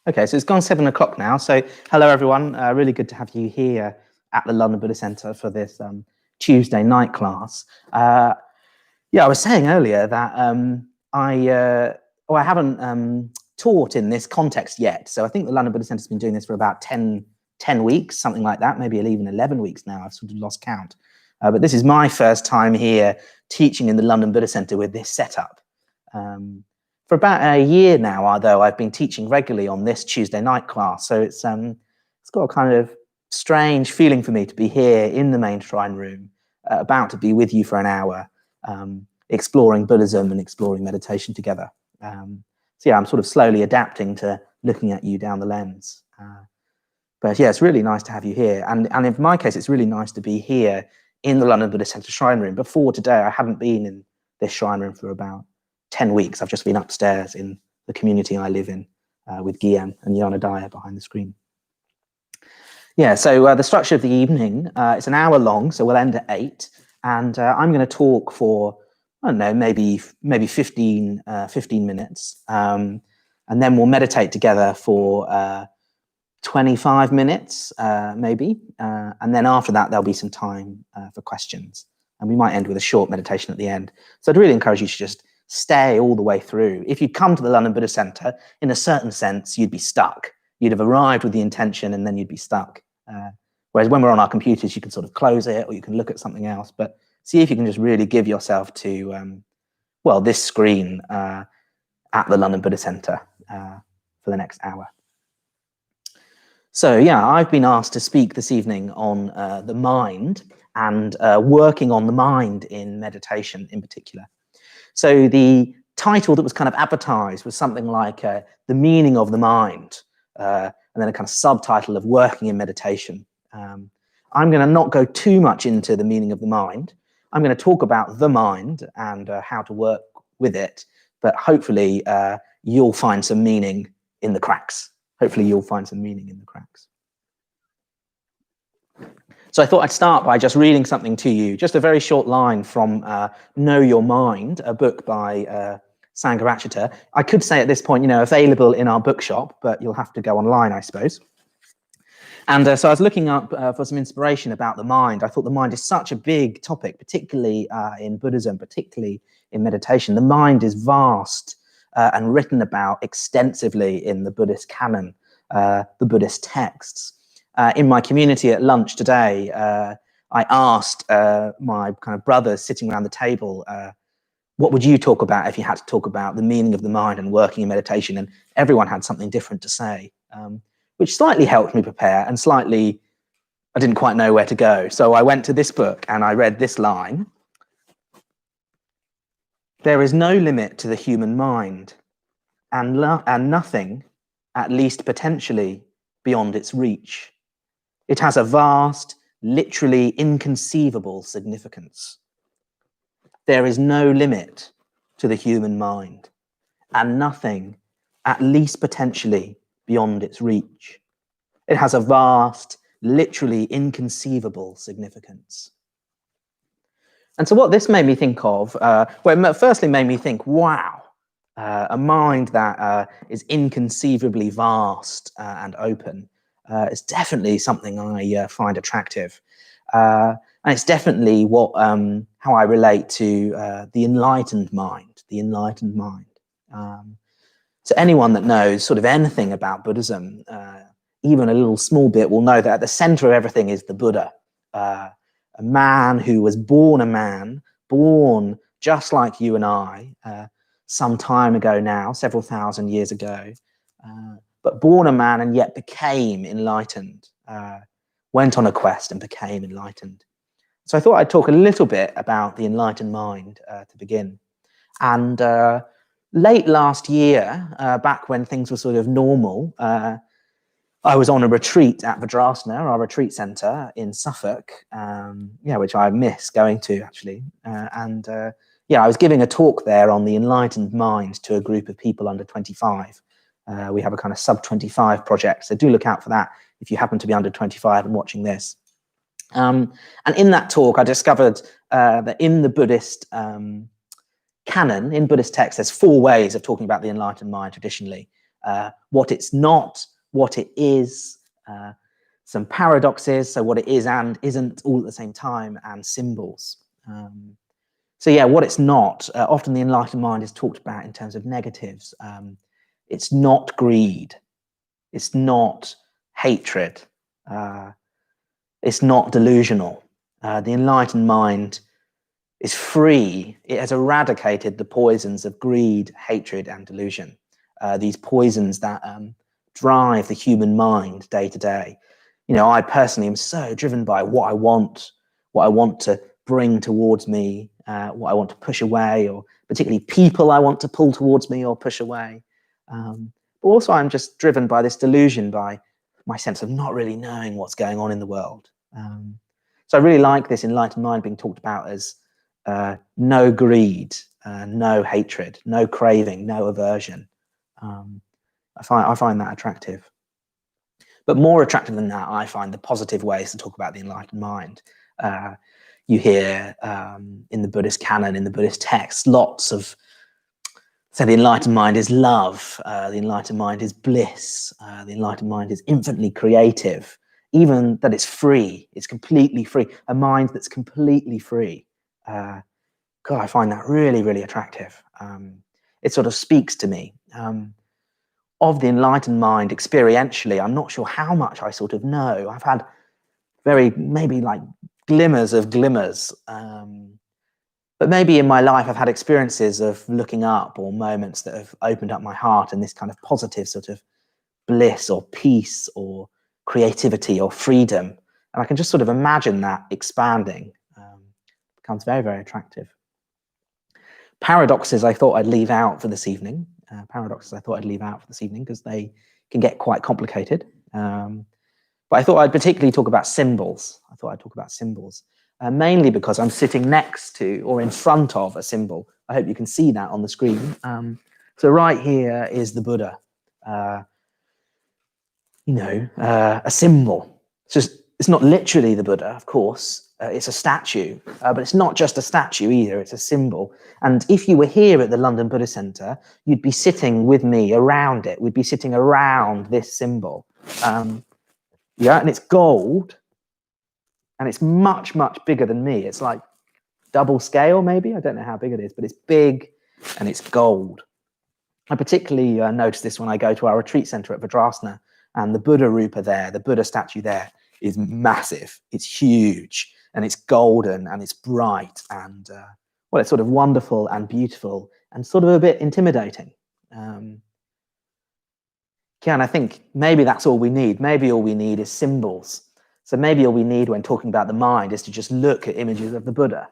Okay, so it's gone 7 o'clock now. So hello, everyone. Really good to have you here at the London Buddhist Centre for this Tuesday night class. I was saying earlier that I haven't taught in this context yet. So I think the London Buddhist Centre has been doing this for about 10 weeks, something like that, maybe even 11 weeks now. I've sort of lost count. But this is my first time here teaching in the London Buddhist Centre with this setup. For about a year now, though, I've been teaching regularly on this Tuesday night class. So it's got a kind of strange feeling for me to be here in the main shrine room, about to be with you for an hour, exploring Buddhism and exploring meditation together. So yeah, I'm sort of slowly adapting to looking at you down the lens. But yeah, it's really nice to have you here. And in my case, it's really nice to be here in the London Buddhist Centre shrine room. Before today, I haven't been in this shrine room for about 10 weeks. I've just been upstairs in the community I live in with Guillaume and Yana Dyer behind the screen. Yeah, so the structure of the evening, it's an hour long, so we'll end at 8. And I'm going to talk for, I don't know, maybe 15 minutes. And then we'll meditate together for 25 minutes, maybe. And then after that, there'll be some time for questions. And we might end with a short meditation at the end. So I'd really encourage you to just stay all the way through. If you'd come to the London Buddhist Centre, in a certain sense, you'd be stuck. You'd have arrived with the intention and then you'd be stuck. Whereas when we're on our computers, you can sort of close it or you can look at something else. But see if you can just really give yourself to, this screen at the London Buddhist Centre for the next hour. So yeah, I've been asked to speak this evening on the mind and working on the mind in meditation in particular. So the title that was kind of advertised was something like The Meaning of the Mind, and then a kind of subtitle of Working in Meditation. I'm going to not go too much into the meaning of the mind. I'm going to talk about the mind and how to work with it, but hopefully you'll find some meaning in the cracks. Hopefully you'll find some meaning in the cracks. So I thought I'd start by just reading something to you, just a very short line from Know Your Mind, a book by Sangharakshita. I could say at this point, available in our bookshop, but you'll have to go online, I suppose. And so I was looking up for some inspiration about the mind. I thought the mind is such a big topic, particularly in Buddhism, particularly in meditation. The mind is vast and written about extensively in the Buddhist canon, the Buddhist texts. In my community at lunch today, I asked my kind of brothers sitting around the table, what would you talk about if you had to talk about the meaning of the mind and working in meditation? And everyone had something different to say, which slightly helped me prepare and slightly, I didn't quite know where to go. So I went to this book and I read this line. There is no limit to the human mind and nothing, at least potentially, beyond its reach. It has a vast, literally inconceivable significance. There is no limit to the human mind, and nothing, at least potentially, beyond its reach. It has a vast, literally inconceivable significance. And so what this made me think of, it firstly made me think, wow, a mind that is inconceivably vast and open. It's definitely something I find attractive, and it's definitely what how I relate to the enlightened mind. The enlightened mind. So anyone that knows sort of anything about Buddhism, even a little small bit, will know that at the center of everything is the Buddha, a man who was born a man, born just like you and I, some time ago now, several thousand years ago. But born a man and yet became enlightened, went on a quest and became enlightened. So I thought I'd talk a little bit about the enlightened mind to begin. And late last year, back when things were sort of normal, I was on a retreat at Vajrasana, our retreat centre in Suffolk, which I miss going to actually. I was giving a talk there on the enlightened mind to a group of people under 25. We have a kind of sub-25 project, so do look out for that if you happen to be under 25 and watching this. And in that talk, I discovered that in the Buddhist canon, in Buddhist texts, there's 4 ways of talking about the enlightened mind traditionally. what it's not, what it is, some paradoxes, so what it is and isn't all at the same time, and symbols. So yeah, what it's not, often the enlightened mind is talked about in terms of negatives. It's not greed, it's not hatred, it's not delusional. The enlightened mind is free. It has eradicated the poisons of greed, hatred, and delusion. These poisons that drive the human mind day to day. You know, I personally am so driven by what I want to bring towards me, what I want to push away, or particularly people I want to pull towards me or push away. But also I'm just driven by this delusion, by my sense of not really knowing what's going on in the world. So I really like this enlightened mind being talked about as no greed, no hatred, no craving, no aversion. I find that attractive. But more attractive than that, I find the positive ways to talk about the enlightened mind. You hear in the Buddhist canon, in the Buddhist texts, lots of, so the enlightened mind is love, the enlightened mind is bliss, the enlightened mind is infinitely creative, even that it's free, it's completely free, a mind that's completely free. God, I find that really, really attractive. It sort of speaks to me. Of the enlightened mind experientially, I'm not sure how much I sort of know. I've had maybe like glimmers of glimmers. But maybe in my life, I've had experiences of looking up, or moments that have opened up my heart in this kind of positive sort of bliss or peace or creativity or freedom. And I can just sort of imagine that expanding. Becomes very, very attractive. Paradoxes I thought I'd leave out for this evening. Because they can get quite complicated. But I thought I'd particularly talk about symbols. Mainly because I'm sitting next to or in front of a symbol. I hope you can see that on the screen. So right here is the Buddha. A symbol. It's not literally the Buddha, of course. It's a statue, but it's not just a statue either. It's a symbol. And if you were here at the London Buddhist Centre, you'd be sitting with me around it. We'd be sitting around this symbol. And it's gold, and it's much, much bigger than me. It's like double scale, maybe. I don't know how big it is, but it's big and it's gold. I particularly notice this when I go to our retreat centre at Vajrasana, and the Buddha Rupa there, the Buddha statue there, is massive. It's huge, and it's golden, and it's bright, and it's sort of wonderful and beautiful, and sort of a bit intimidating. And I think maybe that's all we need. Maybe all we need is symbols. So maybe all we need when talking about the mind is to just look at images of the Buddha.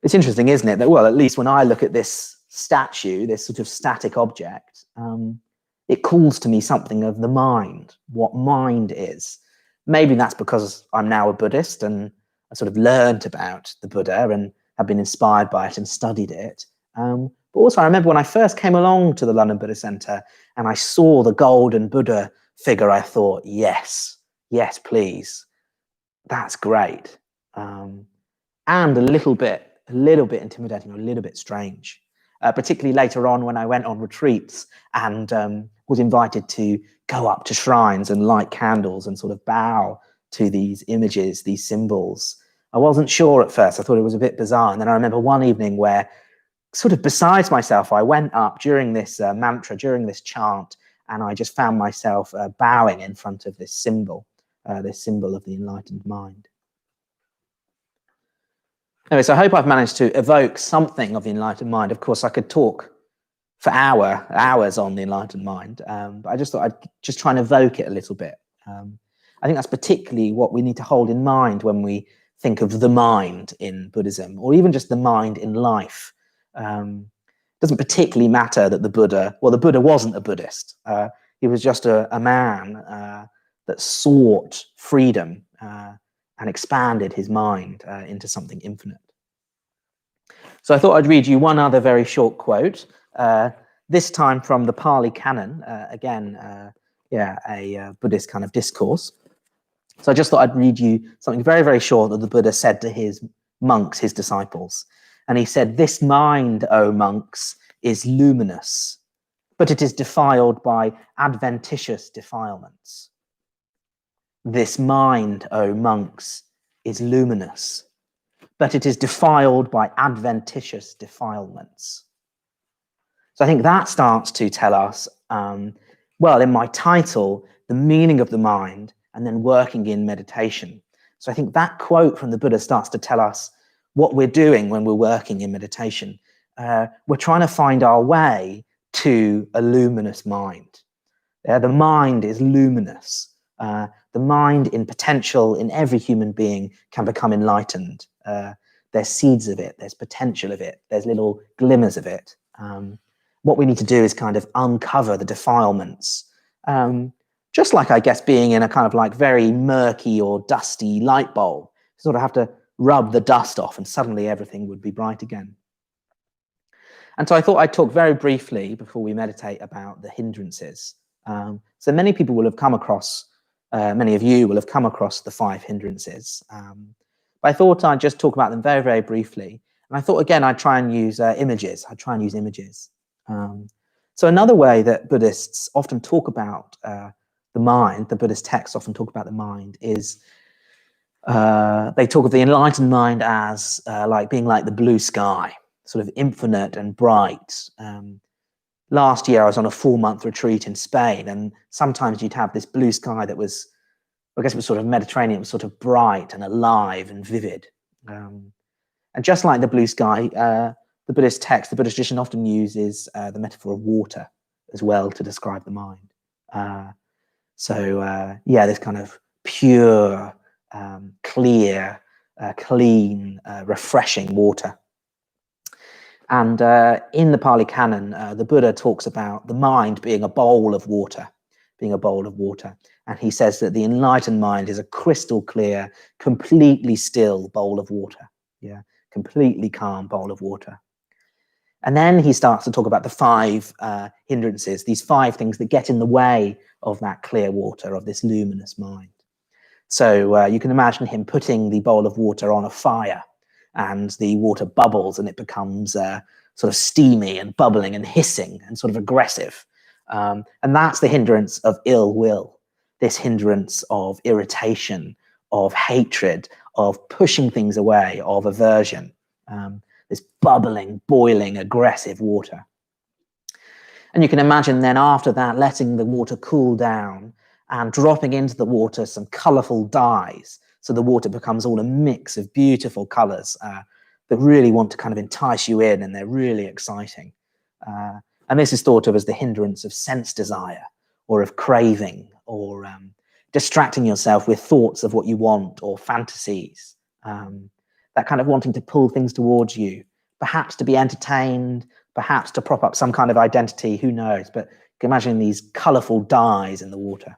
It's interesting, isn't it, that, well, at least when I look at this statue, this sort of static object, it calls to me something of the mind, what mind is. Maybe that's because I'm now a Buddhist and I sort of learned about the Buddha and have been inspired by it and studied it. But also I remember when I first came along to the London Buddhist Centre and I saw the golden Buddha figure, I thought, yes, please. That's great. And a little bit intimidating, or a little bit strange. Particularly later on when I went on retreats and was invited to go up to shrines and light candles and sort of bow to these images, these symbols. I wasn't sure at first. I thought it was a bit bizarre. And then I remember one evening where, sort of besides myself, I went up during this mantra, during this chant, and I just found myself bowing in front of this symbol of the enlightened mind. Anyway, so I hope I've managed to evoke something of the enlightened mind. Of course, I could talk for hours on the enlightened mind, but I just thought I'd just try and evoke it a little bit. I think that's particularly what we need to hold in mind when we think of the mind in Buddhism, or even just the mind in life. It doesn't particularly matter that the Buddha wasn't a Buddhist. He was just a man that sought freedom and expanded his mind into something infinite. So I thought I'd read you one other very short quote, this time from the Pali Canon, a Buddhist kind of discourse. So I just thought I'd read you something very, very short that the Buddha said to his monks, his disciples. And he said, "This mind, O monks, is luminous. but it is defiled by adventitious defilements. This mind, O monks, is luminous, but it is defiled by adventitious defilements. So I think that starts to tell us, well, in my title, the meaning of the mind, and then working in meditation. So I think that quote from the Buddha starts to tell us what we're doing when we're working in meditation. We're trying to find our way to a luminous mind. The mind is luminous. The mind in potential in every human being can become enlightened. There's seeds of it, there's potential of it, there's little glimmers of it. What we need to do is kind of uncover the defilements. Just like, I guess, being in a kind of like very murky or dusty light bulb, you sort of have to rub the dust off and suddenly everything would be bright again. And so I thought I'd talk very briefly before we meditate about the hindrances. So many people will have come across, many of you will have come across the 5 hindrances. But I thought I'd just talk about them very, very briefly. And I thought, again, I'd try and use images. So another way that Buddhists often talk about the mind, the Buddhist texts often talk about the mind, is they talk of the enlightened mind as like being like the blue sky, sort of infinite and bright. Last year, I was on a 4-month retreat in Spain, and sometimes you'd have this blue sky that was, I guess it was sort of Mediterranean, it was sort of bright and alive and vivid. And just like the blue sky, the Buddhist text, the Buddhist tradition often uses the metaphor of water as well to describe the mind. Yeah, this kind of pure, clear, clean, refreshing water. And in the Pali Canon, the Buddha talks about the mind being a bowl of water, And he says that the enlightened mind is a crystal clear, completely still bowl of water. Yeah, completely calm bowl of water. And then he starts to talk about the 5 hindrances, these 5 things that get in the way of that clear water, of this luminous mind. So you can imagine him putting the bowl of water on a fire, and the water bubbles and it becomes sort of steamy and bubbling and hissing and sort of aggressive. And that's the hindrance of ill will, this hindrance of irritation, of hatred, of pushing things away, of aversion. This bubbling, boiling, aggressive water. And you can imagine then after that, letting the water cool down and dropping into the water some colourful dyes. So the water becomes all a mix of beautiful colours that really want to kind of entice you in, and they're really exciting. And this is thought of as the hindrance of sense desire, or of craving, or distracting yourself with thoughts of what you want, or fantasies. That kind of wanting to pull things towards you, perhaps to be entertained, perhaps to prop up some kind of identity, who knows? But you can imagine these colourful dyes in the water.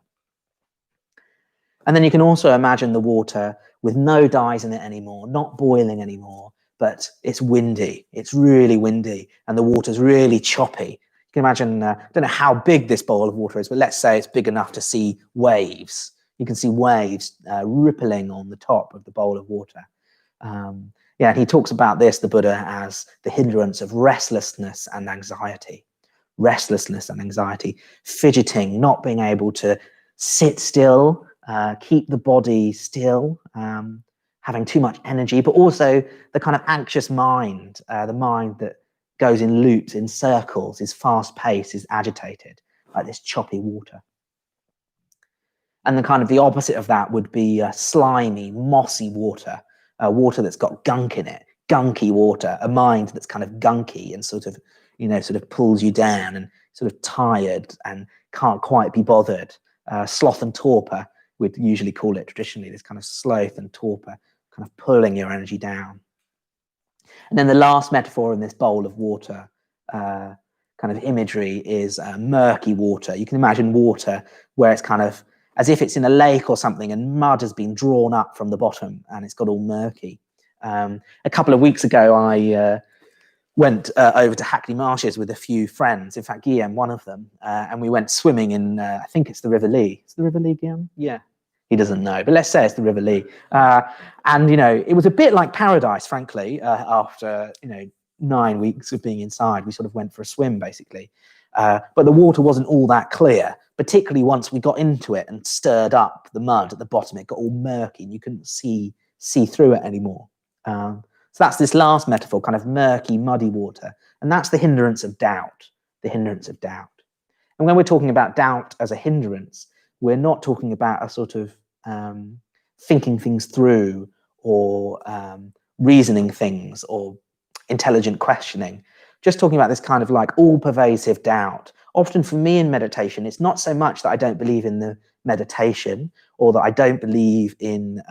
And then you can also imagine the water with no dyes in it anymore, not boiling anymore, but it's windy. It's really windy, and the water's really choppy. You can imagine, I don't know how big this bowl of water is, but let's say it's big enough to see waves. You can see waves rippling on the top of the bowl of water. Yeah, and he talks about this, the Buddha, as the hindrance of restlessness and anxiety. Restlessness and anxiety, fidgeting, not being able to sit still, keep the body still, having too much energy, but also the kind of anxious mind, the mind that goes in loops, in circles, is fast-paced, is agitated, like this choppy water. And the kind of the opposite of that would be slimy, mossy water, water that's got gunk in it, gunky water, a mind that's kind of gunky and sort of, sort of pulls you down and sort of tired and can't quite be bothered. Sloth and torpor, we'd usually call it traditionally, this kind of sloth and torpor, kind of pulling your energy down. And then the last metaphor in this bowl of water, kind of imagery, is murky water. You can imagine water where it's kind of as if it's in a lake or something, and mud has been drawn up from the bottom and it's got all murky. A couple of weeks ago, I went over to Hackney Marshes with a few friends, in fact, Guillaume, one of them, and we went swimming in, I think it's the River Lee. Is the River Lee, Guillaume? Yeah. He doesn't know, but let's say it's the River Lee. And, it was a bit like paradise, frankly, after, 9 weeks of being inside. We sort of went for a swim, basically. but the water wasn't all that clear, particularly once we got into it and stirred up the mud at the bottom. It got all murky and you couldn't see through it anymore. So that's this last metaphor, kind of murky, muddy water. And that's the hindrance of doubt, the hindrance of doubt. And when we're talking about doubt as a hindrance, we're not talking about a sort of thinking things through or reasoning things or intelligent questioning. Just talking about this kind of like all-pervasive doubt. Often for me in meditation, it's not so much that I don't believe in the meditation or that I don't believe in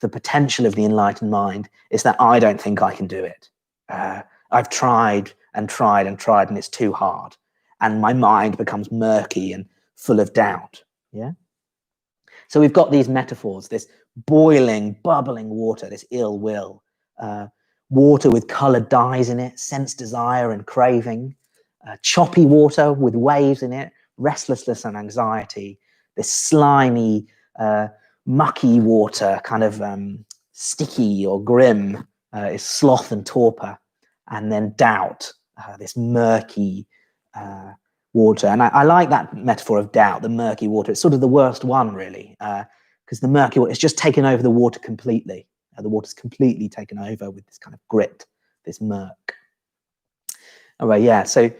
the potential of the enlightened mind. It's that I don't think I can do it. I've tried and tried and tried, and it's too hard. And my mind becomes murky and full of doubt. Yeah. So we've got these metaphors, this boiling, bubbling water, this ill will, water with colored dyes in it, sense desire and craving, choppy water with waves in it, restlessness and anxiety, this slimy, mucky water, kind of sticky or grim, is sloth and torpor, and then doubt, this murky water. And I like that metaphor of doubt, the murky water. It's sort of the worst one, really, because the murky water, it's just taken over the water completely. The water's completely taken over with this kind of grit, this murk. Anyway, yeah, so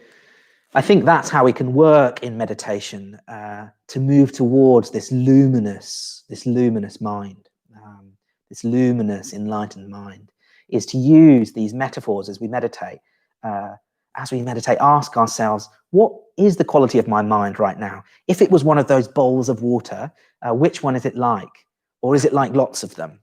I think that's how we can work in meditation to move towards this luminous mind, this luminous, enlightened mind, is to use these metaphors as we meditate. Ask ourselves, what is the quality of my mind right now? If it was one of those bowls of water, which one is it like? Or is it like lots of them?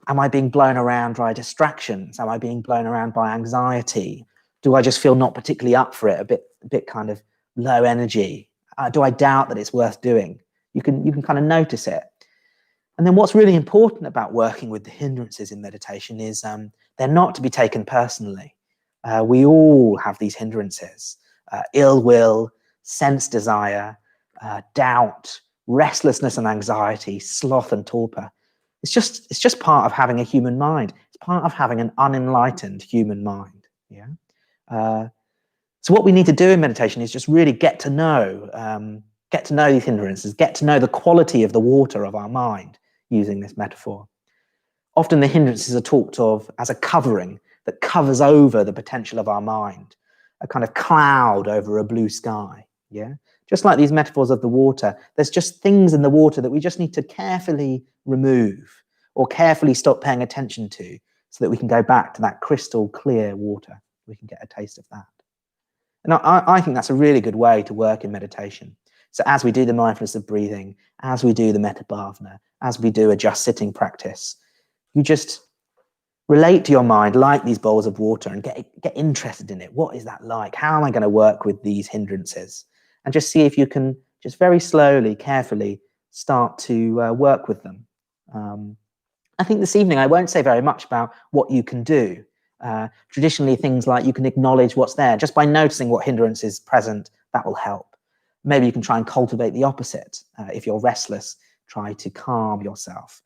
Am I being blown around by distractions? Am I being blown around by anxiety? Do I just feel not particularly up for it, a bit kind of low energy? Do I doubt that it's worth doing? You can kind of notice it. And then what's really important about working with the hindrances in meditation is they're not to be taken personally. We all have these hindrances, ill will, sense desire, doubt, restlessness and anxiety, sloth and torpor. It's just part of having a human mind. It's part of having an unenlightened human mind. Yeah. So what we need to do in meditation is just really get to know these hindrances, get to know the quality of the water of our mind, using this metaphor. Often the hindrances are talked of as a covering that covers over the potential of our mind, a kind of cloud over a blue sky. Yeah. Just like these metaphors of the water, there's just things in the water that we just need to carefully remove or carefully stop paying attention to so that we can go back to that crystal clear water. We can get a taste of that. And I think that's a really good way to work in meditation. So as we do the mindfulness of breathing, as we do the metta bhavana, as we do a just sitting practice, you just relate to your mind like these bowls of water and get interested in it. What is that like? How am I going to work with these hindrances? And just see if you can just very slowly, carefully start to work with them. I think this evening I won't say very much about what you can do. Traditionally, things like you can acknowledge what's there. Just by noticing what hindrance is present, that will help. Maybe you can try and cultivate the opposite. If you're restless, try to calm yourself.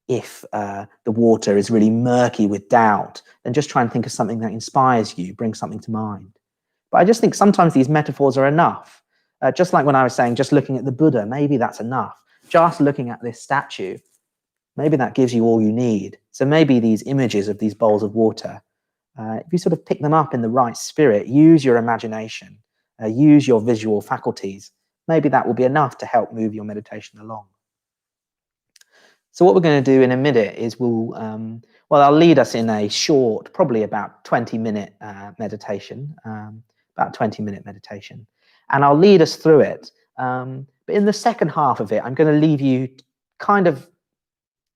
If the water is really murky with doubt, then just try and think of something that inspires you, bring something to mind. But I just think sometimes these metaphors are enough. Just like when I was saying, just looking at the Buddha, maybe that's enough. Just looking at this statue, maybe that gives you all you need. So maybe these images of these bowls of water, if you sort of pick them up in the right spirit, use your imagination, use your visual faculties, maybe that will be enough to help move your meditation along. So what we're going to do in a minute is I'll lead us in a short, probably about 20-minute meditation, about 20-minute meditation. And I'll lead us through it. But in the second half of it, I'm going to leave you kind of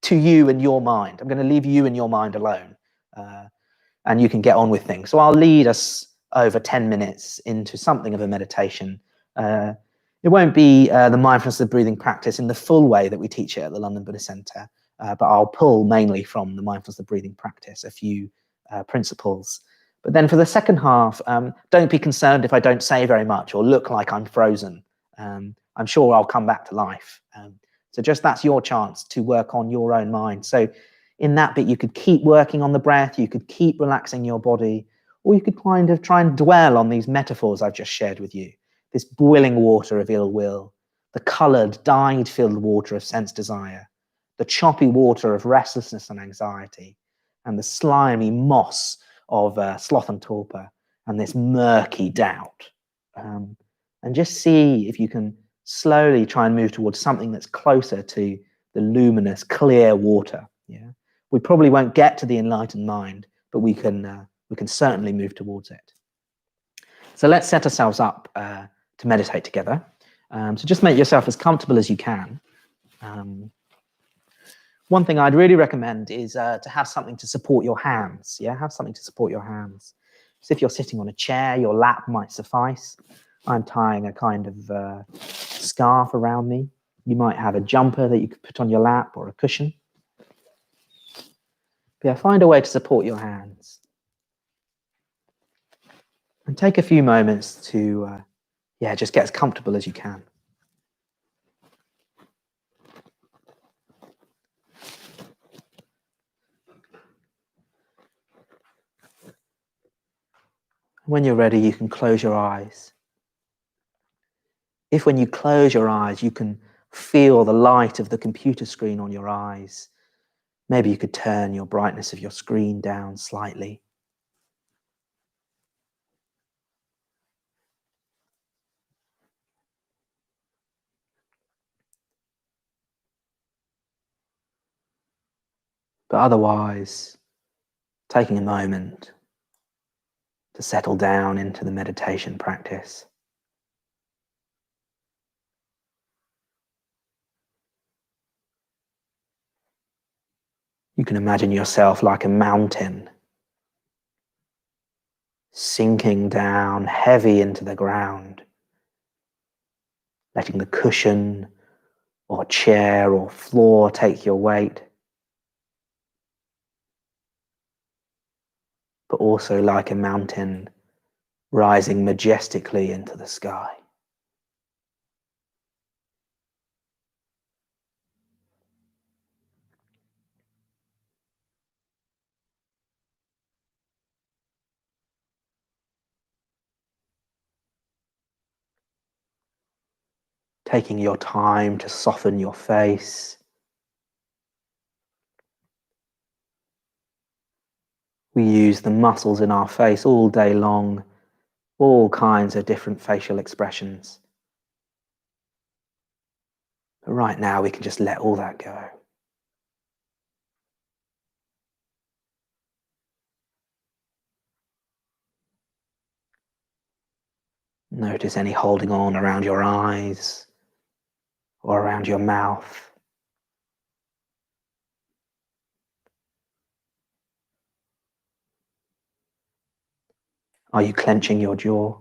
to you and your mind. I'm going to leave you and your mind alone. And you can get on with things. So I'll lead us over 10 minutes into something of a meditation. It won't be the mindfulness of breathing practice in the full way that we teach it at the London Buddhist Centre, but I'll pull mainly from the mindfulness of breathing practice, a few principles. But then for the second half, don't be concerned if I don't say very much or look like I'm frozen. I'm sure I'll come back to life. So just that's your chance to work on your own mind. So in that bit, you could keep working on the breath, you could keep relaxing your body, Or you could kind of try and dwell on these metaphors I've just shared with you. This boiling water of ill will, the coloured, dyed-filled water of sense desire, the choppy water of restlessness and anxiety, and the slimy moss of sloth and torpor, and this murky doubt. And just see if you can slowly try and move towards something that's closer to the luminous, clear water. Yeah, we probably won't get to the enlightened mind, but we can certainly move towards it. So let's set ourselves up to meditate together. So just make yourself as comfortable as you can. One thing I'd really recommend is to have something to support your hands. Yeah, have something to support your hands. So if you're sitting on a chair, your lap might suffice. I'm tying a kind of scarf around me. You might have a jumper that you could put on your lap or a cushion. But yeah, find a way to support your hands. And take a few moments to, just get as comfortable as you can. When you're ready, you can close your eyes. If when you close your eyes, you can feel the light of the computer screen on your eyes, maybe you could turn your brightness of your screen down slightly. But otherwise, taking a moment to settle down into the meditation practice. You can imagine yourself like a mountain, sinking down heavy into the ground, letting the cushion or chair or floor take your weight, but also like a mountain rising majestically into the sky. Taking your time to soften your face. We use the muscles in our face all day long, all kinds of different facial expressions. But right now we can just let all that go. Notice any holding on around your eyes or around your mouth. Are you clenching your jaw?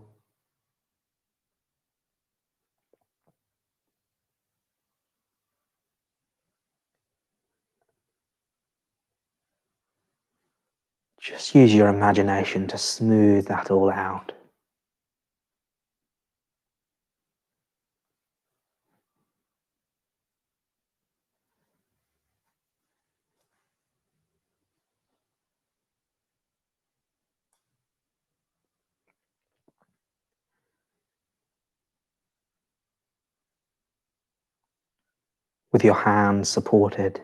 Just use your imagination to smooth that all out. With your hands supported,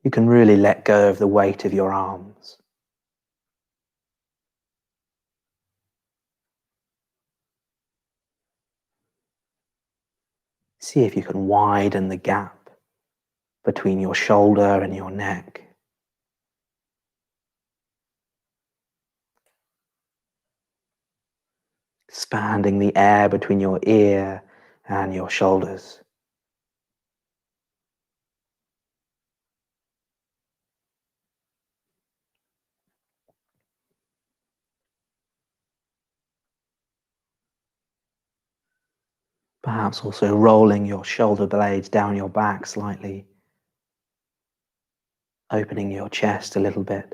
you can really let go of the weight of your arms. See if you can widen the gap between your shoulder and your neck. Expanding the air between your ear and your shoulders. Perhaps also rolling your shoulder blades down your back slightly, opening your chest a little bit.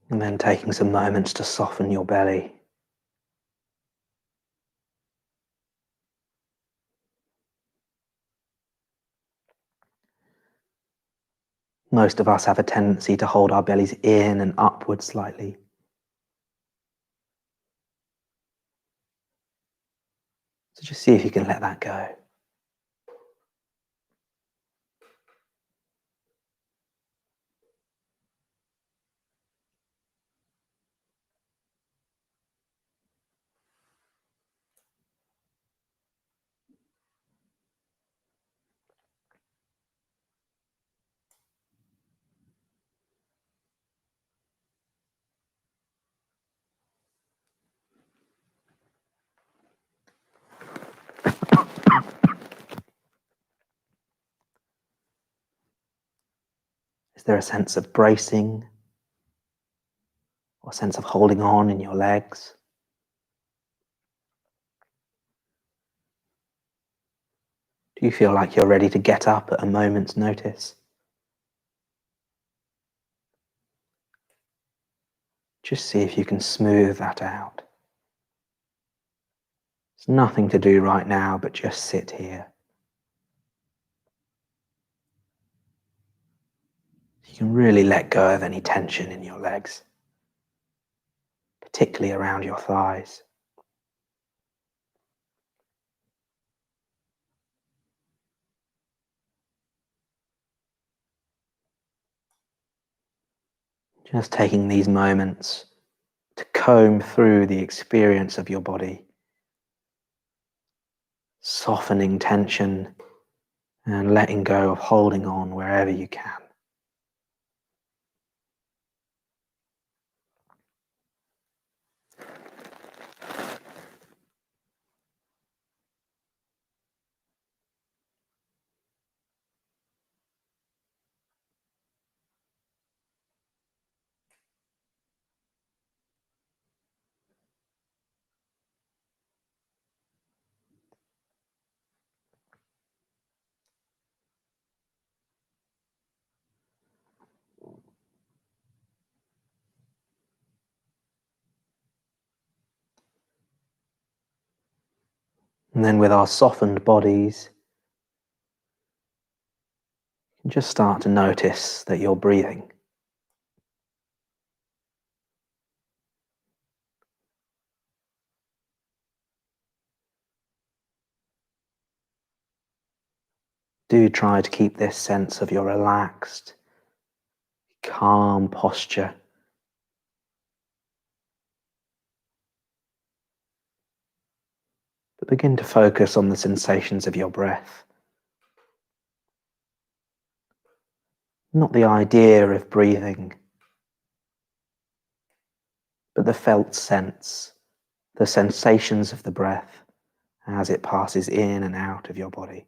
And then taking some moments to soften your belly. Most of us have a tendency to hold our bellies in and upward slightly. So just see if you can let that go. Is there a sense of bracing or a sense of holding on in your legs? Do you feel like you're ready to get up at a moment's notice? Just see if you can smooth that out. There's nothing to do right now, but just sit here. You can really let go of any tension in your legs, particularly around your thighs. Just taking these moments to comb through the experience of your body, softening tension and letting go of holding on wherever you can. And then with our softened bodies, you can just start to notice that you're breathing. Do try to keep this sense of your relaxed, calm posture. But begin to focus on the sensations of your breath. Not the idea of breathing, but the felt sense, the sensations of the breath as it passes in and out of your body.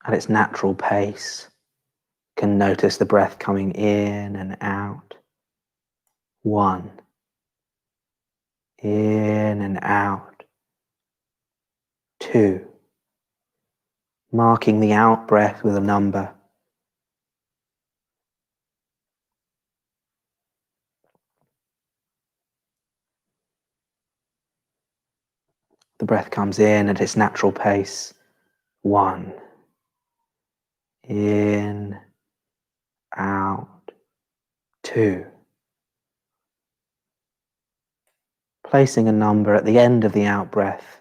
At its natural pace, you can notice the breath coming in and out. 1, in and out. 2, marking the out breath with a number. The breath comes in at its natural pace. 1, in, out. 2. Placing a number at the end of the out breath,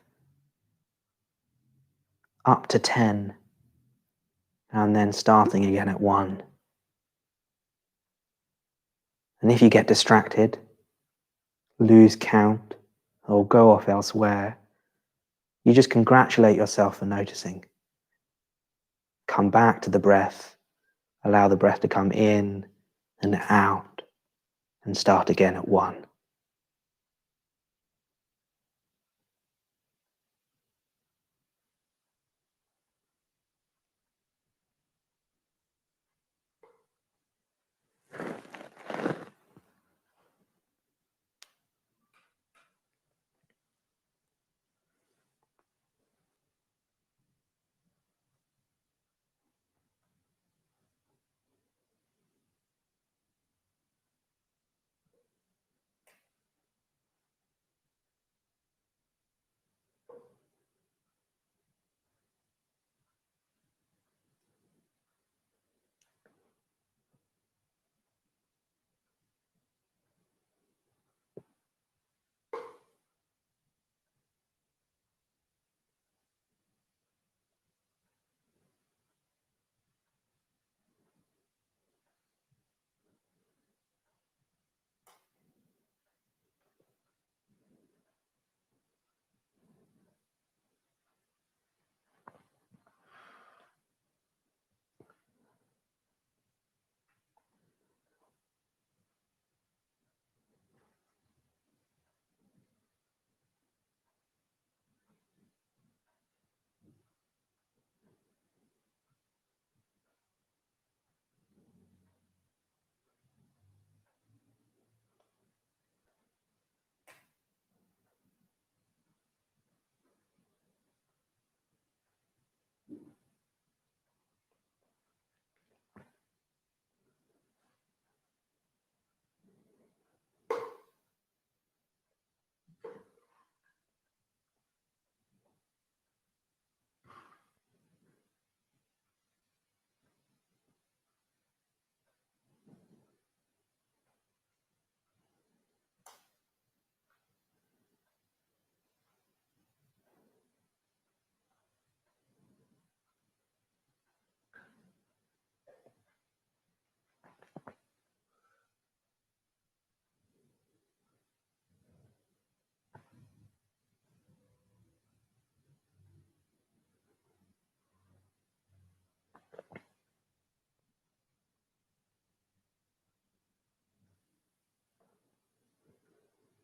up to 10, and then starting again at 1. And if you get distracted, lose count, or go off elsewhere, you just congratulate yourself for noticing. Come back to the breath, allow the breath to come in and out, and start again at 1.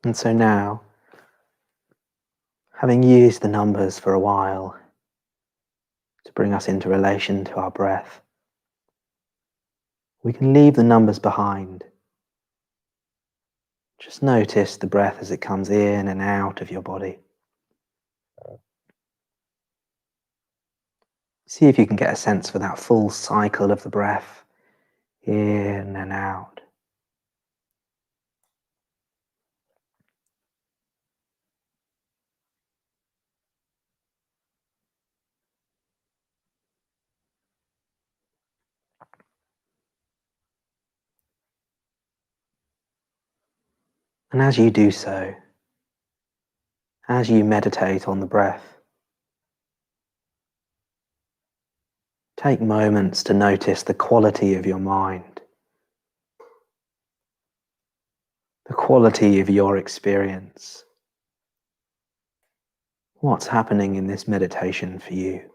And so now, having used the numbers for a while to bring us into relation to our breath, we can leave the numbers behind. Just notice the breath as it comes in and out of your body. See if you can get a sense for that full cycle of the breath, in and out. And as you do so, as you meditate on the breath, take moments to notice the quality of your mind, the quality of your experience. What's happening in this meditation for you?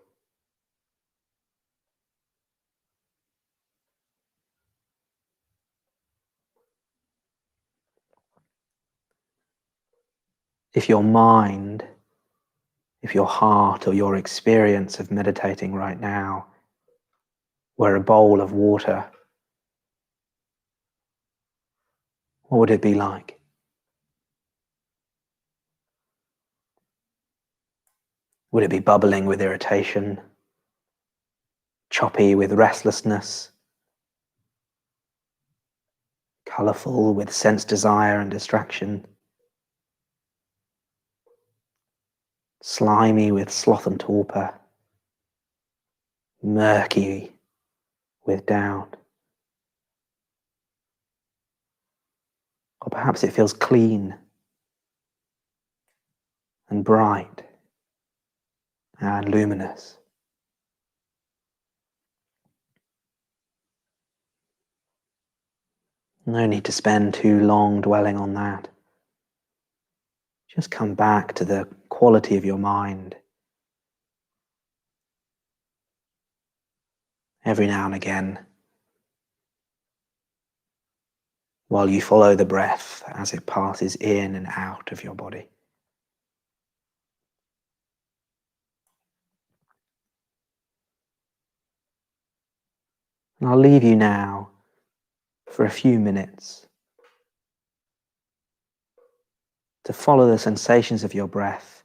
If your mind, if your heart or your experience of meditating right now were a bowl of water, what would it be like? Would it be bubbling with irritation, choppy with restlessness, colourful with sense desire and distraction, slimy with sloth and torpor, murky with doubt? Or perhaps it feels clean and bright and luminous. No need to spend too long dwelling on that. Just come back to the quality of your mind. Every now and again, while you follow the breath as it passes in and out of your body. And I'll leave you now for a few minutes to follow the sensations of your breath,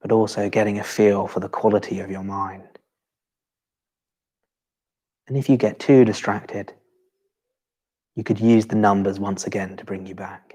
but also getting a feel for the quality of your mind. And if you get too distracted, you could use the numbers once again to bring you back.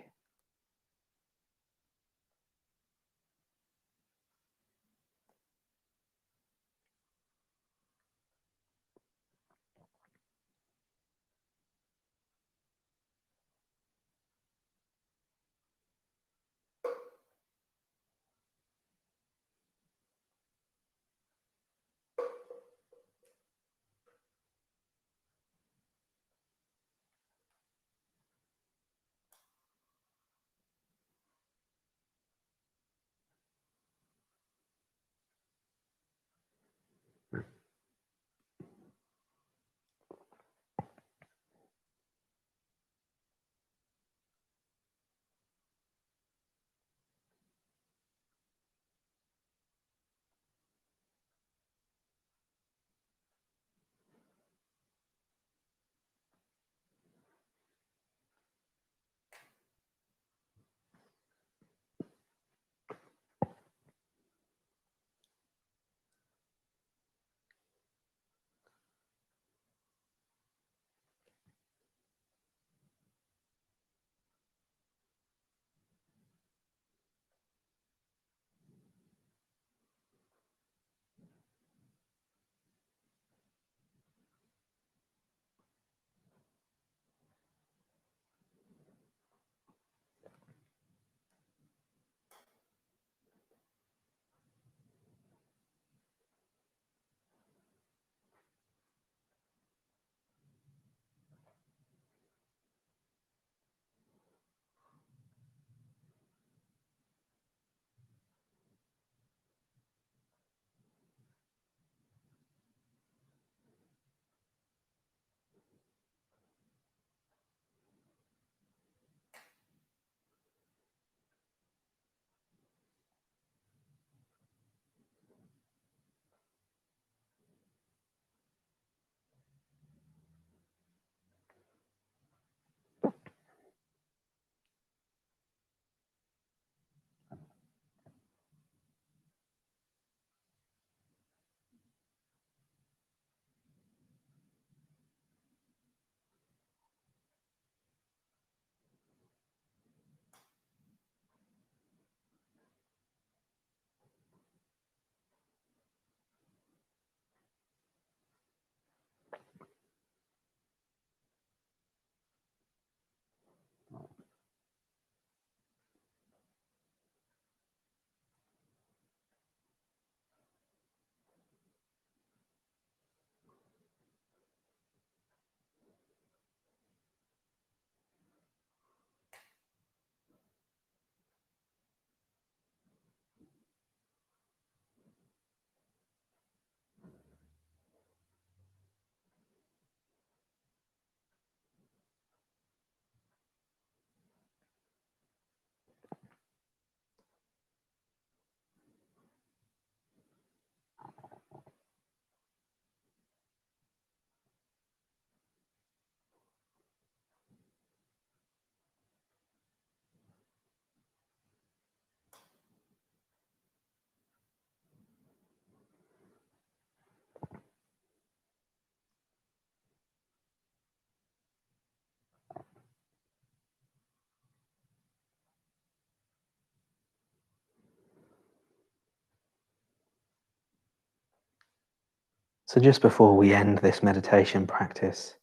So just before we end this meditation practice,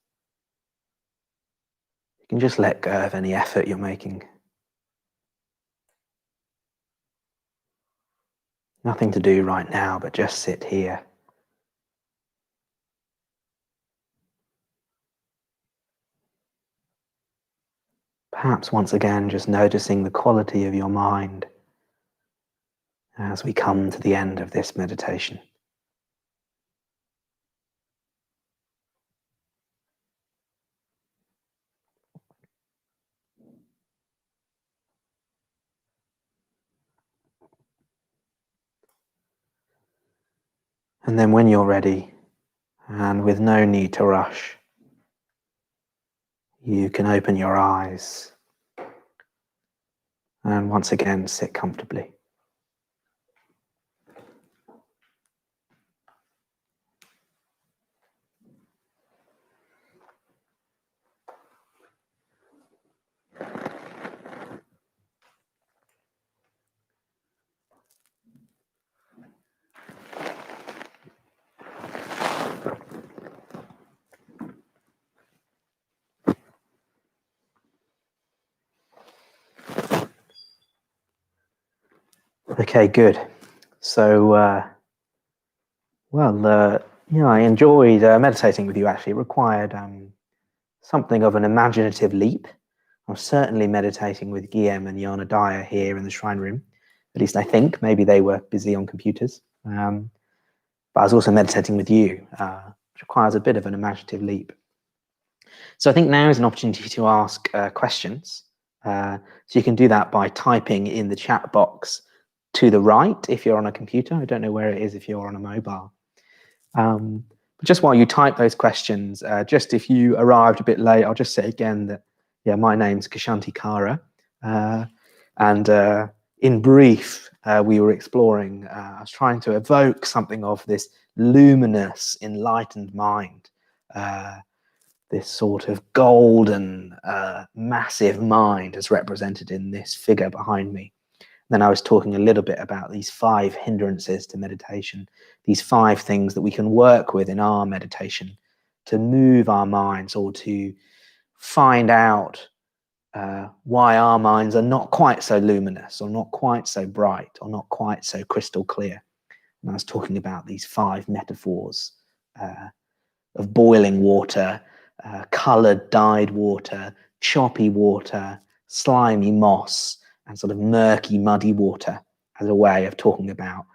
you can just let go of any effort you're making. Nothing to do right now, but just sit here. Perhaps once again, just noticing the quality of your mind as we come to the end of this meditation. And then when you're ready, and with no need to rush, you can open your eyes and once again sit comfortably. Okay, good. So, I enjoyed meditating with you. Actually, it required something of an imaginative leap. I was certainly meditating with Guillaume and Yana Dyer here in the shrine room. At least I think. Maybe they were busy on computers. But I was also meditating with you, which requires a bit of an imaginative leap. So I think now is an opportunity to ask questions. So you can do that by typing in the chat box to the right if you're on a computer. I don't know where it is if you're on a mobile. But just while you type those questions, just if you arrived a bit late, I'll just say again that, my name's Ksantikara. And in brief, we were exploring, I was trying to evoke something of this luminous, enlightened mind, this sort of golden, massive mind as represented in this figure behind me. Then I was talking a little bit about these 5 hindrances to meditation, these 5 things that we can work with in our meditation to move our minds or to find out why our minds are not quite so luminous or not quite so bright or not quite so crystal clear. And I was talking about these 5 metaphors of boiling water, coloured dyed water, choppy water, slimy moss, and sort of murky, muddy water as a way of talking about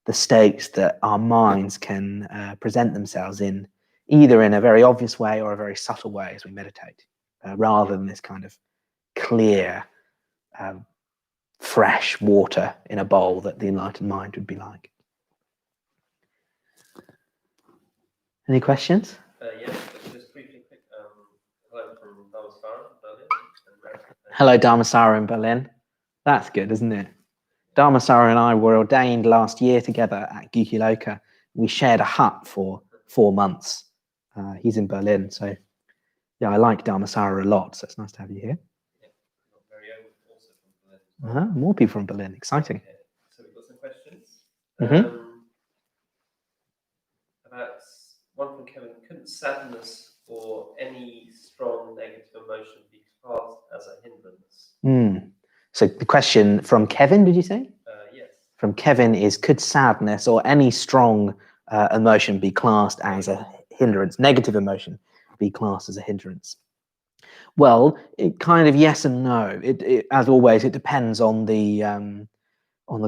the states that our minds can present themselves in, either in a very obvious way or a very subtle way as we meditate, rather than this kind of clear, fresh water in a bowl that the enlightened mind would be like. Any questions? Yes, just briefly quick. Hello from Dharmasara, Berlin. Hello, Dharmasara in Berlin. That's good, isn't it? Dharmasara and I were ordained last year together at Gyukiloka. We shared a hut for 4 months. He's in Berlin, so I like Dharmasara a lot. So it's nice to have you here. Yeah, very own, also from Berlin. More people from Berlin. Exciting. Okay. So we've got some questions. About one from Kevin. Couldn't sadness or any strong negative emotion be classed as a hindrance? So the question from Kevin, did you say? Yes. From Kevin is, could sadness or any strong emotion be classed as a hindrance? Negative emotion be classed as a hindrance? Well, it kind of yes and no. It as always, it depends on the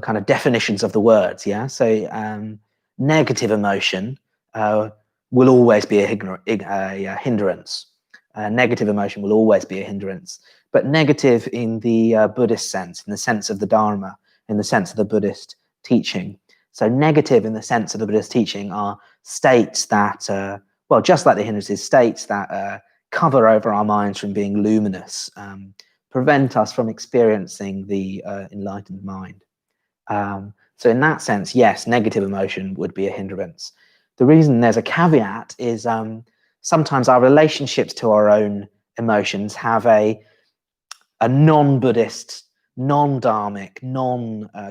kind of definitions of the words. Yeah. So negative emotion will always be a hindrance. Negative emotion will always be a hindrance, but negative in the Buddhist sense, in the sense of the Dharma, in the sense of the Buddhist teaching. So negative in the sense of the Buddhist teaching are states that, just like the hindrances, states that cover over our minds from being luminous, prevent us from experiencing the enlightened mind. So in that sense, yes, negative emotion would be a hindrance. The reason there's a caveat is sometimes our relationships to our own emotions have a non-Buddhist, non-dharmic,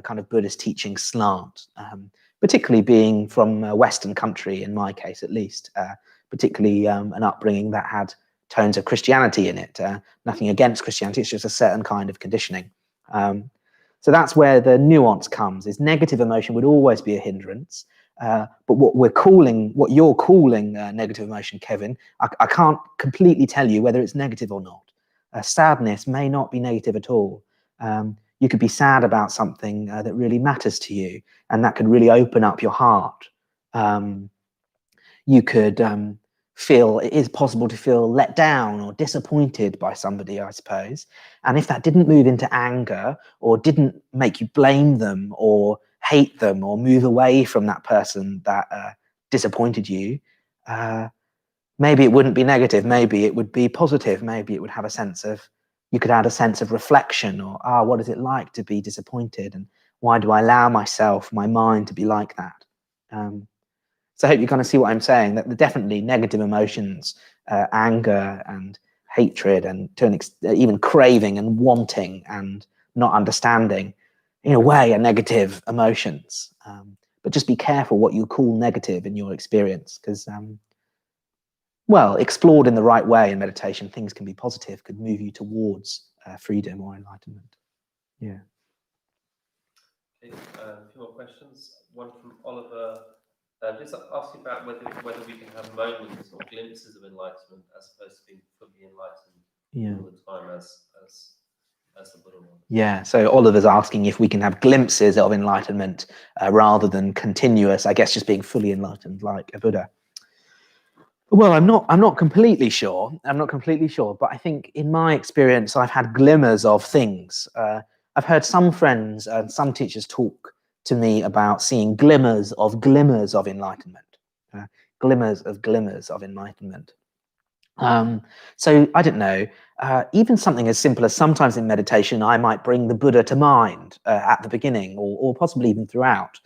kind of Buddhist teaching slant. particularly being from a Western country, in my case at least, particularly an upbringing that had tones of Christianity in it. Nothing against Christianity, it's just a certain kind of conditioning. So that's where the nuance comes, is negative emotion would always be a hindrance. But what you're calling negative emotion, Kevin, I can't completely tell you whether it's negative or not. Sadness may not be negative at all. You could be sad about something that really matters to you, and that could really open up your heart. You could feel, it is possible to feel let down or disappointed by somebody, I suppose. And if that didn't move into anger, or didn't make you blame them or hate them or move away from that person that disappointed you, maybe it wouldn't be negative, maybe it would be positive, maybe it would have a sense of, you could add a sense of reflection, or what is it like to be disappointed, and why do I allow myself, my mind, to be like that? So I hope you kind of see what I'm saying, that definitely negative emotions, anger and hatred, and even craving and wanting and not understanding, in a way, are negative emotions. But just be careful what you call negative in your experience, because, well, explored in the right way in meditation, things can be positive, could move you towards freedom or enlightenment. Yeah. Okay, a few more questions. One from Oliver. Just asking about whether we can have moments or glimpses of enlightenment as opposed to being fully enlightened all the time as the Buddha was. Yeah, so Oliver's asking if we can have glimpses of enlightenment rather than continuous, I guess, just being fully enlightened like a Buddha. Well, I'm not completely sure. But I think in my experience, I've had glimmers of things. I've heard some friends and some teachers talk to me about seeing glimmers of enlightenment, glimmers of enlightenment. So I don't know, even something as simple as sometimes in meditation, I might bring the Buddha to mind at the beginning, or possibly even throughout.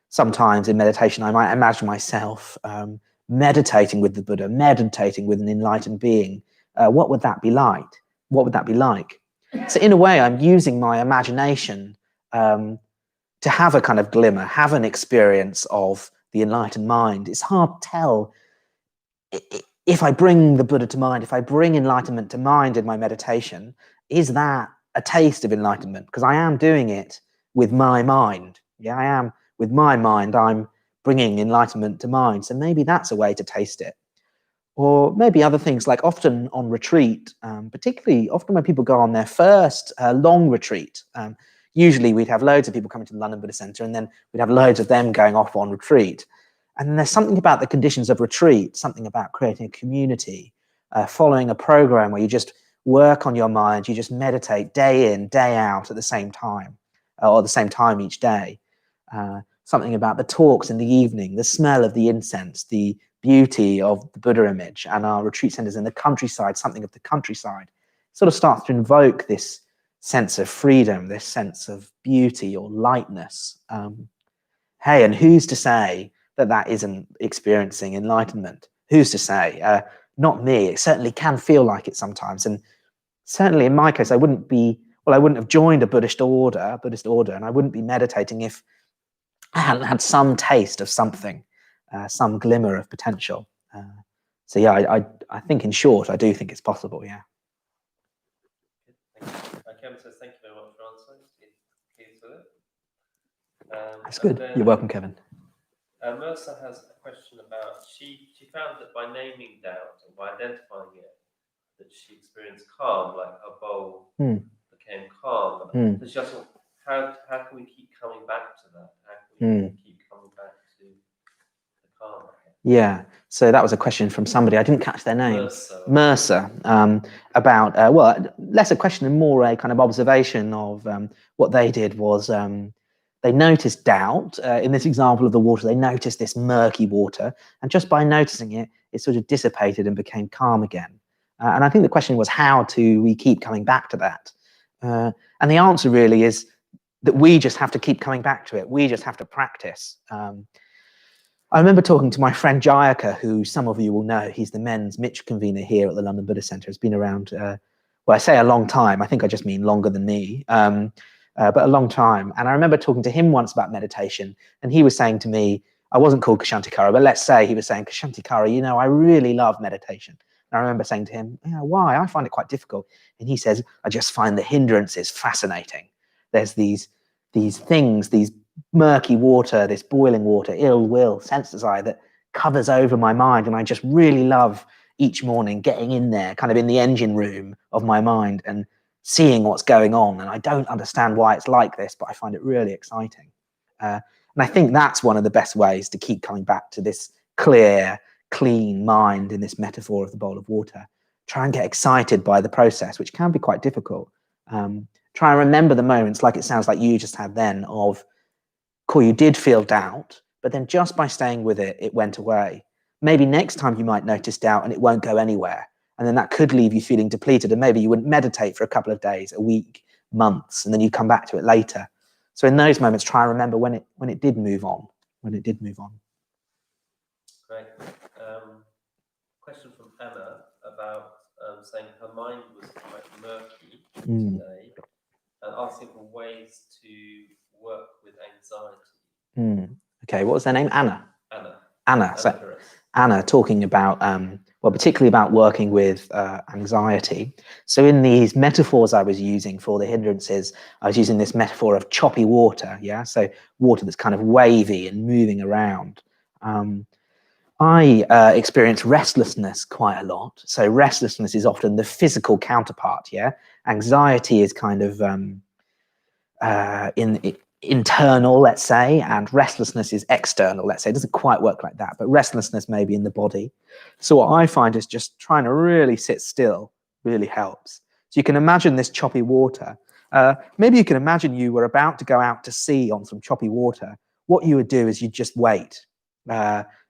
Sometimes in meditation, I might imagine myself meditating with the Buddha, meditating with an enlightened being. What would that be like? What would that be like? So in a way, I'm using my imagination to have a kind of glimmer, have an experience of the enlightened mind. It's hard to tell if I bring the Buddha to mind, if I bring enlightenment to mind in my meditation, is that a taste of enlightenment? Because I am doing it with my mind. Yeah, I am with my mind. I'm bringing enlightenment to mind. So maybe that's a way to taste it. Or maybe other things, like often on retreat, particularly often when people go on their first long retreat, usually we'd have loads of people coming to the London Buddhist Centre, and then we'd have loads of them going off on retreat. And then there's something about the conditions of retreat, something about creating a community, following a program where you just work on your mind, you just meditate day in, day out at the same time, or the same time each day. Something about the talks in the evening, the smell of the incense, the beauty of the Buddha image, and our retreat centers in the countryside, something of the countryside, sort of starts to invoke this sense of freedom, this sense of beauty or lightness. Hey, and who's to say that that isn't experiencing enlightenment? Who's to say? Not me. It certainly can feel like it sometimes. And certainly in my case, I wouldn't have joined a Buddhist order, and I wouldn't be meditating if I hadn't had some taste of something, some glimmer of potential. So yeah, I think in short, I do think it's possible, yeah. Kevin says thank you very much for answering. Pleased with it. That's good. You're welcome, Kevin. Mercer has a question about, she found that by naming doubt and by identifying it, that she experienced calm, like her bowl became calm. So she asked, how can we keep coming back to that? How can we keep coming back to the calm? Yeah, so that was a question from somebody, I didn't catch their name. Mercer, about, well, less a question and more a kind of observation of what they did was they noticed doubt. In this example of the water, they noticed this murky water, and just by noticing it, it sort of dissipated and became calm again. And I think the question was, how do we keep coming back to that? And the answer really is that we just have to keep coming back to it. We just have to practice. I remember talking to my friend Jayaka, who some of you will know. He's the men's Mitch convener here at the London Buddhist Centre. Has been around, well, I say a long time. I think I just mean longer than me. but a long time. And I remember talking to him once about meditation, and he was saying to me, I wasn't called Ksantikara, but let's say he was saying, Ksantikara, you know, I really love meditation. And I remember saying to him, yeah, why? I find it quite difficult. And he says, I just find the hindrances fascinating. There's these things, these murky water, this boiling water, ill will, sense desire that covers over my mind. And I just really love each morning getting in there, kind of in the engine room of my mind and seeing what's going on. And I don't understand why it's like this, but I find it really exciting. And I think that's one of the best ways to keep coming back to this clear, clean mind in this metaphor of the bowl of water. Try and get excited by the process, which can be quite difficult. Try and remember the moments, like it sounds like you just had then, of, cool, you did feel doubt, but then just by staying with it, it went away. Maybe next time you might notice doubt and it won't go anywhere. And then that could leave you feeling depleted, and maybe you wouldn't meditate for a couple of days, a week, months, and then you come back to it later. So in those moments, try and remember when it did move on, Great. Question from Anna about saying her mind was quite murky today, and asking for ways to work with anxiety. Okay, what was their name? Anna. Anna. So Anna talking about, well, particularly about working with anxiety. So in these metaphors I was using for the hindrances, I was using this metaphor of choppy water, yeah? So water that's kind of wavy and moving around. I experience restlessness quite a lot. So restlessness is often the physical counterpart, yeah? Anxiety is kind of internal, let's say, and restlessness is external, let's say. It doesn't quite work like that, but restlessness may be in the body. So what I find is just trying to really sit still really helps. So you can imagine this choppy water. Maybe you can imagine you were about to go out to sea on some choppy water. What you would do is you'd just wait.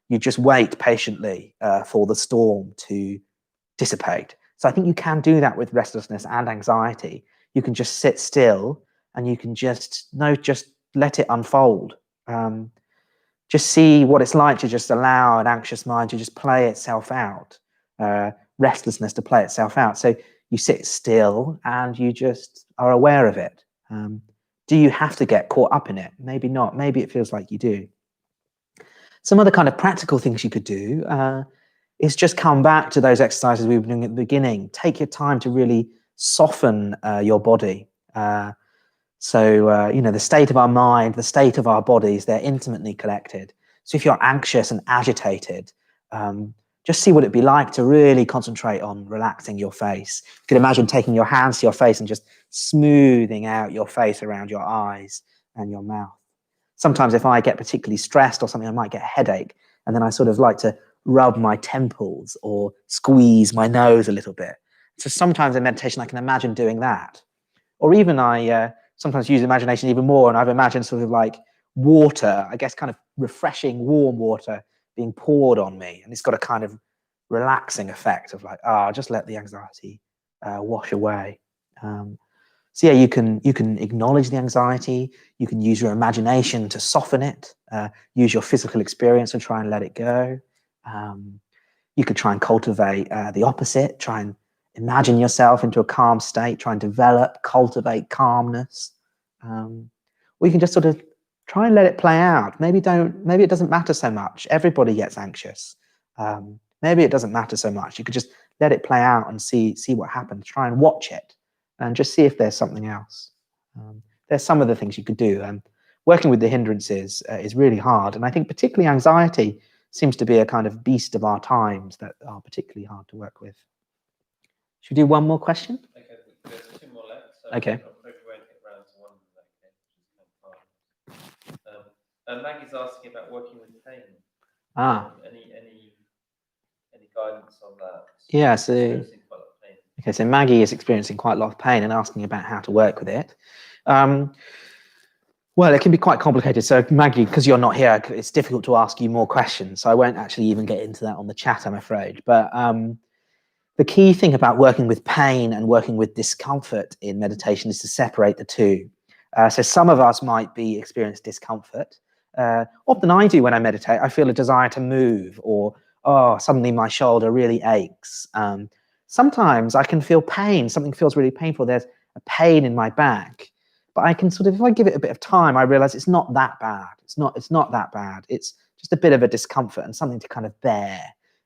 You just wait patiently for the storm to dissipate. So I think you can do that with restlessness and anxiety. You can just sit still and you can just let it unfold. Just see what it's like to just allow an anxious mind to just play itself out, restlessness to play itself out. So you sit still and you just are aware of it. Do you have to get caught up in it? Maybe not. Maybe it feels like you do. Some other kind of practical things you could do is just come back to those exercises we were doing at the beginning. Take your time to really soften your body. You know, the state of our mind, the state of our bodies, they're intimately connected. So if you're anxious and agitated, just see what it'd be like to really concentrate on relaxing your face. You could imagine taking your hands to your face and just smoothing out your face around your eyes and your mouth. Sometimes if I get particularly stressed or something, I might get a headache, and then I sort of like to rub my temples or squeeze my nose a little bit. So sometimes in meditation, I can imagine doing that. Or even I sometimes use imagination even more, and I've imagined sort of like water, I guess kind of refreshing warm water being poured on me, and it's got a kind of relaxing effect of like, just let the anxiety wash away. So yeah, you can acknowledge the anxiety, you can use your imagination to soften it, use your physical experience and try and let it go. You could try and cultivate the opposite, try and imagine yourself into a calm state, try and cultivate calmness. Or you can just sort of try and let it play out. Maybe it doesn't matter so much. Everybody gets anxious. Maybe it doesn't matter so much. You could just let it play out and see what happens. Try and watch it and just see if there's something else. There's some of the things you could do. Working with the hindrances is really hard. And I think particularly anxiety seems to be a kind of beast of our times that are particularly hard to work with. Should we do one more question? Okay, there's two more left. So okay. I'm afraid we won't get round to one of them. Maggie's asking about working with pain. Any guidance on that? Yeah, so Maggie is experiencing quite a lot of pain and asking about how to work with it. Well, it can be quite complicated. So Maggie, because you're not here, it's difficult to ask you more questions. So I won't actually even get into that on the chat, I'm afraid. But the key thing about working with pain and working with discomfort in meditation is to separate the two. So some of us might experience discomfort. Often I do when I meditate. I feel a desire to move, or suddenly my shoulder really aches. Sometimes I can feel pain. Something feels really painful. There's a pain in my back. But I can sort of, if I give it a bit of time, I realize it's not that bad. It's not that bad. It's just a bit of a discomfort and something to kind of bear.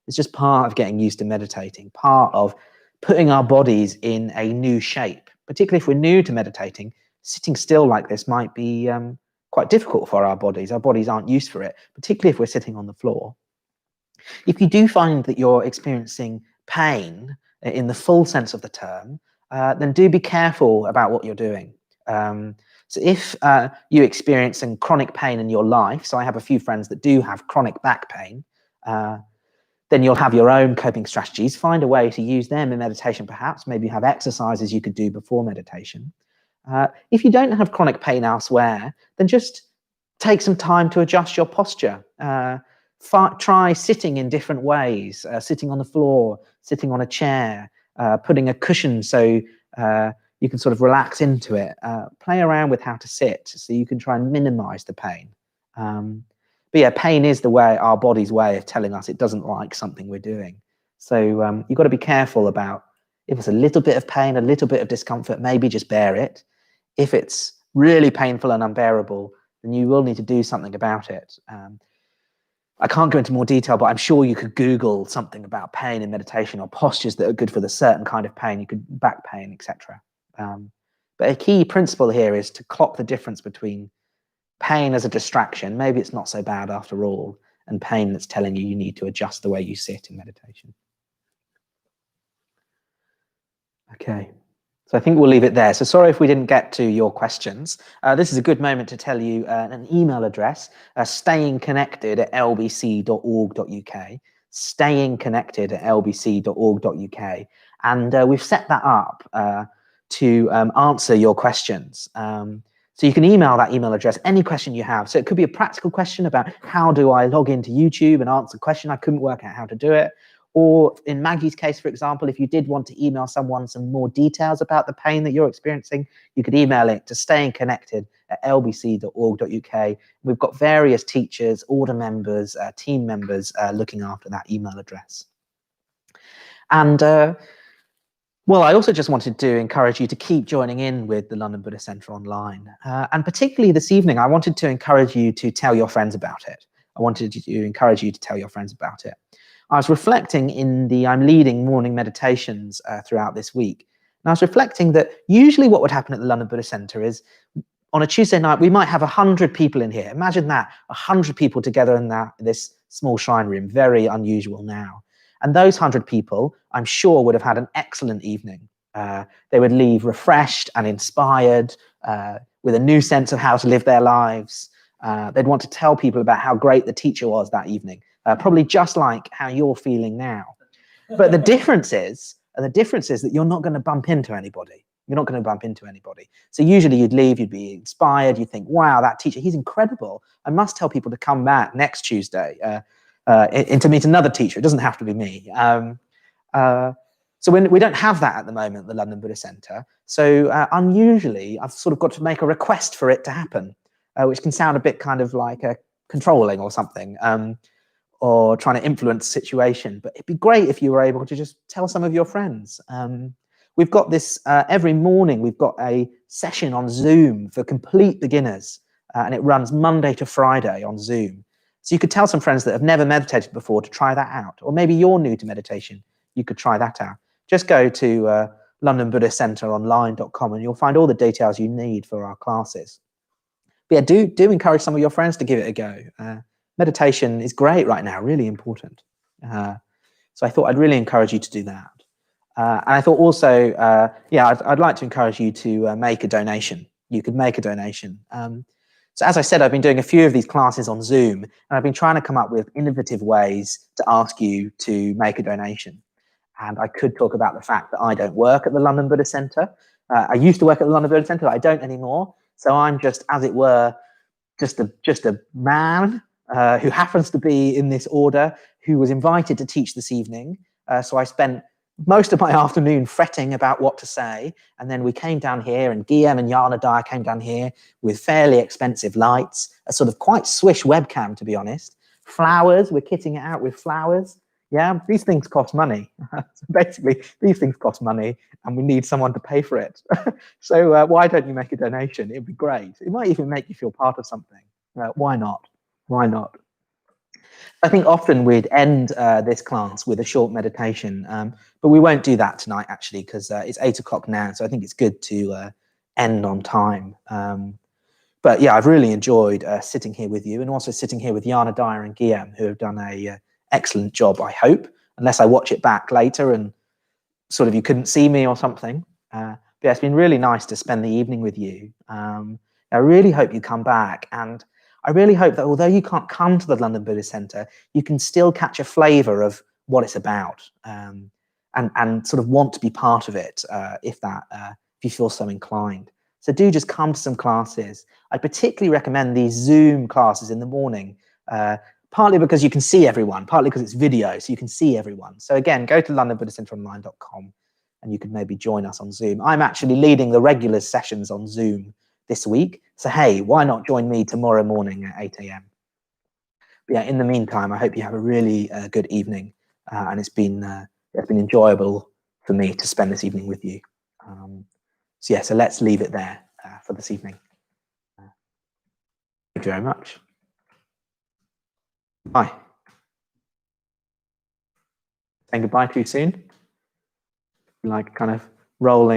It's just part of getting used to meditating, part of putting our bodies in a new shape. Particularly if we're new to meditating, sitting still like this might be quite difficult for our bodies. Our bodies aren't used for it, particularly if we're sitting on the floor. If you do find that you're experiencing pain in the full sense of the term, then do be careful about what you're doing. So if you experience some chronic pain in your life, so I have a few friends that do have chronic back pain, then you'll have your own coping strategies. Find a way to use them in meditation, perhaps. Maybe you have exercises you could do before meditation. If you don't have chronic pain elsewhere, then just take some time to adjust your posture. Try sitting in different ways, sitting on the floor, sitting on a chair, putting a cushion so you can sort of relax into it. Play around with how to sit so you can try and minimize the pain. But yeah, pain is our body's way of telling us it doesn't like something we're doing. So you've got to be careful about, if it's a little bit of pain, a little bit of discomfort, maybe just bear it. If it's really painful and unbearable, then you will need to do something about it. I can't go into more detail, but I'm sure you could Google something about pain in meditation or postures that are good for the certain kind of pain. You could back pain, etc. But a key principle here is to clock the difference between pain as a distraction, maybe it's not so bad after all, and pain that's telling you need to adjust the way you sit in meditation. Okay. So I think we'll leave it there. So sorry if we didn't get to your questions. This is a good moment to tell you an email address, stayingconnected@lbc.org.uk, stayingconnected@lbc.org.uk. And we've set that up to answer your questions. So you can email that email address any question you have. So it could be a practical question about how do I log into YouTube and answer a question, I couldn't work out how to do it. Or in Maggie's case, for example, if you did want to email someone some more details about the pain that you're experiencing, you could email it to stayingconnected@lbc.org.uk. We've got various teachers, order members, team members looking after that email address. And well, I also just wanted to encourage you to keep joining in with the London Buddhist Centre online. And particularly this evening, I wanted to encourage you to tell your friends about it. I wanted to encourage you to tell your friends about it. I was reflecting I'm leading morning meditations throughout this week. And I was reflecting that usually what would happen at the London Buddhist Centre is on a Tuesday night, we might have 100 people in here. Imagine that, 100 people together in this small shrine room, very unusual now. And those 100 people, I'm sure, would have had an excellent evening. They would leave refreshed and inspired, with a new sense of how to live their lives. They'd want to tell people about how great the teacher was that evening, probably just like how you're feeling now. But the difference is that you're not going to bump into anybody. You're not going to bump into anybody. So usually you'd leave, you'd be inspired, you'd think, wow, that teacher, he's incredible. I must tell people to come back next Tuesday and to meet another teacher. It doesn't have to be me. So we don't have that at the moment at the London Buddhist Centre. So unusually, I've sort of got to make a request for it to happen, which can sound a bit kind of like controlling or something, or trying to influence the situation. But it'd be great if you were able to just tell some of your friends. We've got this every morning. We've got a session on Zoom for complete beginners, and it runs Monday to Friday on Zoom. So you could tell some friends that have never meditated before to try that out. Or maybe you're new to meditation. You could try that out. Just go to londonbuddhistcenteronline.com and you'll find all the details you need for our classes. But yeah, do encourage some of your friends to give it a go. Meditation is great right now, really important. So I thought I'd really encourage you to do that. And I thought also, I'd like to encourage you to make a donation. You could make a donation. So as I said, I've been doing a few of these classes on Zoom, and I've been trying to come up with innovative ways to ask you to make a donation. And I could talk about the fact that I don't work at the London Buddhist Centre. I used to work at the London Buddhist Centre, but I don't anymore. So I'm just, as it were, just a man who happens to be in this order, who was invited to teach this evening. So I spent most of my afternoon fretting about what to say. And then we came down here, and Guillaume and Jana Dyer came down here with fairly expensive lights, a sort of quite swish webcam, to be honest. Flowers, we're kitting it out with flowers. Yeah, these things cost money. So basically, these things cost money, and we need someone to pay for it. So why don't you make a donation? It'd be great. It might even make you feel part of something. Why not? Why not? I think often we'd end this class with a short meditation, but we won't do that tonight, actually, because it's 8 o'clock now. So I think it's good to end on time. But yeah, I've really enjoyed sitting here with you, and also sitting here with Jana, Dyer and Guillaume, who have done a excellent job, I hope, unless I watch it back later and sort of you couldn't see me or something. But yeah, it's been really nice to spend the evening with you. I really hope you come back, and I really hope that although you can't come to the London Buddhist Centre, you can still catch a flavour of what it's about, and sort of want to be part of it if you feel so inclined. So do just come to some classes. I particularly recommend these Zoom classes in the morning, partly because you can see everyone, partly because it's video, so you can see everyone. So again, go to londonbuddhistcenteronline.com and you can maybe join us on Zoom. I'm actually leading the regular sessions on Zoom this week. So hey, why not join me tomorrow morning at 8 a.m. But yeah, in the meantime, I hope you have a really good evening. And it's been enjoyable for me to spend this evening with you. So yeah, so let's leave it there for this evening. Thank you very much. Bye. Saying goodbye too soon? Like kind of rolling.